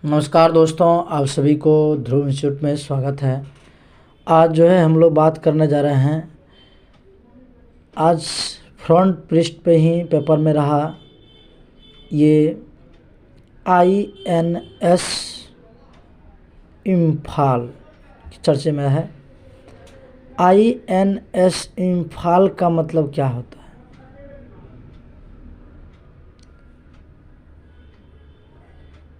नमस्कार दोस्तों, आप सभी को ध्रुव इंस्टीट्यूट में स्वागत है। आज जो है हम लोग बात करने जा रहे हैं। आज फ्रंट पृष्ठ पे ही पेपर में रहा ये INS इम्फाल की चर्चे में है। INS इम्फाल का मतलब क्या होता है?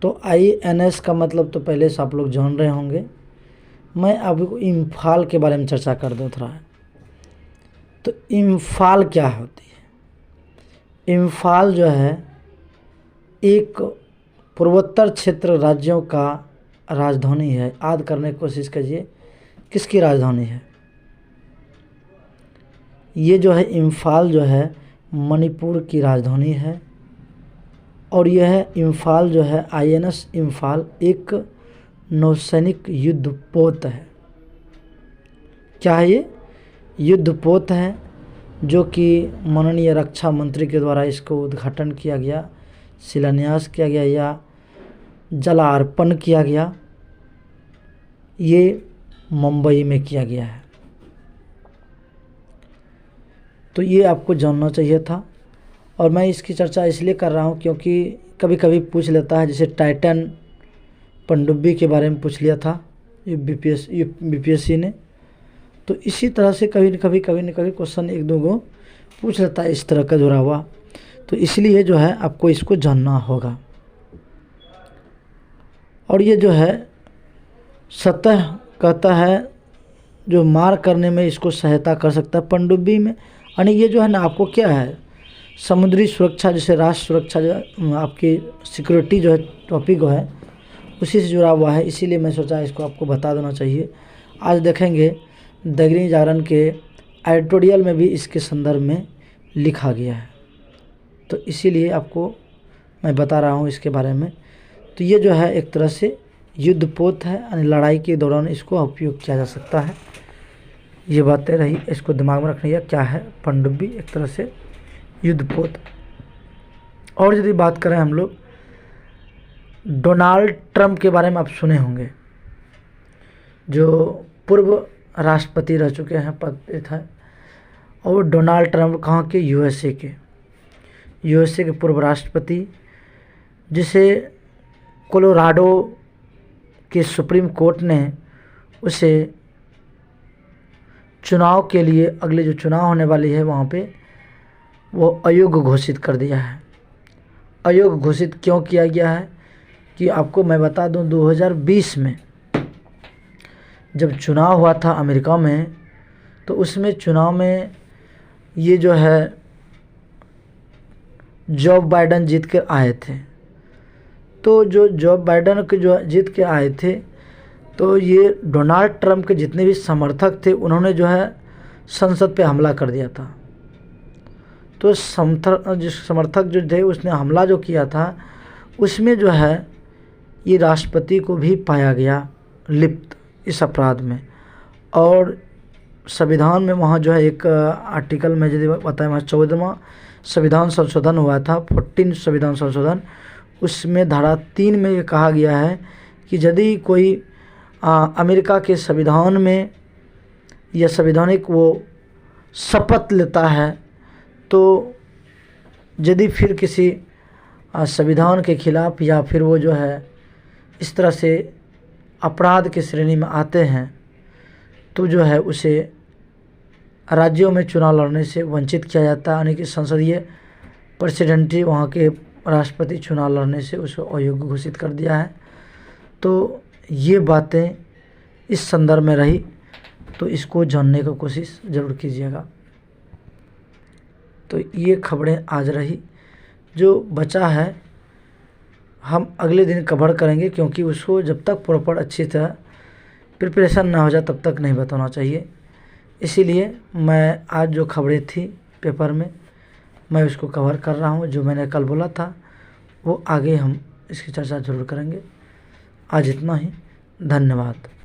तो INS का मतलब तो पहले से आप लोग जान रहे होंगे। मैं आपको इम्फाल के बारे में चर्चा कर दूँ थोड़ा। तो इम्फाल क्या होती है? इम्फाल जो है एक पूर्वोत्तर क्षेत्र राज्यों का राजधानी है। याद करने की कोशिश कीजिए, किसकी राजधानी है? ये जो है इम्फाल जो है मणिपुर की राजधानी है। और यह इम्फाल जो है INS इम्फाल एक नौसैनिक युद्धपोत है। क्या है ये? युद्धपोत है, जो कि माननीय रक्षा मंत्री के द्वारा इसको उद्घाटन किया गया, शिलान्यास किया गया या जलार्पण किया गया। ये मुंबई में किया गया है। तो ये आपको जानना चाहिए था। और मैं इसकी चर्चा इसलिए कर रहा हूँ क्योंकि कभी कभी पूछ लेता है, जैसे टाइटन पनडुब्बी के बारे में पूछ लिया था BPSC ने। तो इसी तरह से कभी न कभी क्वेश्चन एक दो गो पूछ लेता है इस तरह का जुड़ा हुआ। तो इसलिए जो है आपको इसको जानना होगा। और ये जो है सतह कहता है जो मार करने में इसको सहायता कर सकता है पनडुब्बी में। यानी ये जो है ना आपको क्या है, समुद्री सुरक्षा, जैसे राष्ट्र सुरक्षा जो आपकी सिक्योरिटी जो है टॉपिक जो है उसी से जुड़ा हुआ है। इसीलिए मैं सोचा इसको आपको बता देना चाहिए। आज देखेंगे दैनिक जागरण के एडिटोरियल में भी इसके संदर्भ में लिखा गया है। तो इसीलिए आपको मैं बता रहा हूँ इसके बारे में। तो ये जो है एक तरह से युद्धपोत है, यानी लड़ाई के दौरान इसको उपयोग किया जा सकता है। ये बातें रही, इसको दिमाग में रखनी है। क्या है पनडुब्बी? एक तरह से युद्धपोत। और यदि बात करें हम लोग डोनाल्ड ट्रंप के बारे में, आप सुने होंगे, जो पूर्व राष्ट्रपति रह चुके हैं, पद पे था। और डोनाल्ड ट्रंप कहाँ के? USA के पूर्व राष्ट्रपति, जिसे कोलोराडो के सुप्रीम कोर्ट ने उसे चुनाव के लिए, अगले जो चुनाव होने वाली है वहाँ पे, वो अयोग्य घोषित कर दिया है। अयोग्य घोषित क्यों किया गया है कि आपको मैं बता दूं, 2020 में जब चुनाव हुआ था अमेरिका में, तो उसमें चुनाव में ये जो है जो बाइडेन जीत कर आए थे। तो जो बाइडेन के जो जीत के आए थे, तो ये डोनाल्ड ट्रंप के जितने भी समर्थक थे उन्होंने जो है संसद पे हमला कर दिया था। तो समर्थक जो थे उसने हमला जो किया था, उसमें जो है ये राष्ट्रपति को भी पाया गया लिप्त इस अपराध में। और संविधान में वहाँ जो है एक आर्टिकल में यदि बताएं, वहाँ 14वां संविधान संशोधन हुआ था, 14 संविधान संशोधन। उसमें धारा 3 में ये कहा गया है कि यदि कोई अमेरिका के संविधान में या संवैधानिक वो शपथ लेता है, तो यदि फिर किसी संविधान के खिलाफ या फिर वो जो है इस तरह से अपराध की श्रेणी में आते हैं, तो जो है उसे राज्यों में चुनाव लड़ने से वंचित किया जाता है। यानी कि संसदीय प्रेसिडेंटी, वहाँ के राष्ट्रपति चुनाव लड़ने से उसको अयोग्य घोषित कर दिया है। तो ये बातें इस संदर्भ में रही, तो इसको जानने की कोशिश ज़रूर कीजिएगा। तो ये खबरें आज रही। जो बचा है हम अगले दिन कवर करेंगे, क्योंकि उसको जब तक प्रॉपर अच्छी तरह प्रिपरेशन ना हो जाए तब तक नहीं बताना चाहिए। इसीलिए मैं आज जो खबरें थी पेपर में, मैं उसको कवर कर रहा हूँ। जो मैंने कल बोला था वो आगे हम इसकी चर्चा ज़रूर करेंगे। आज इतना ही, धन्यवाद।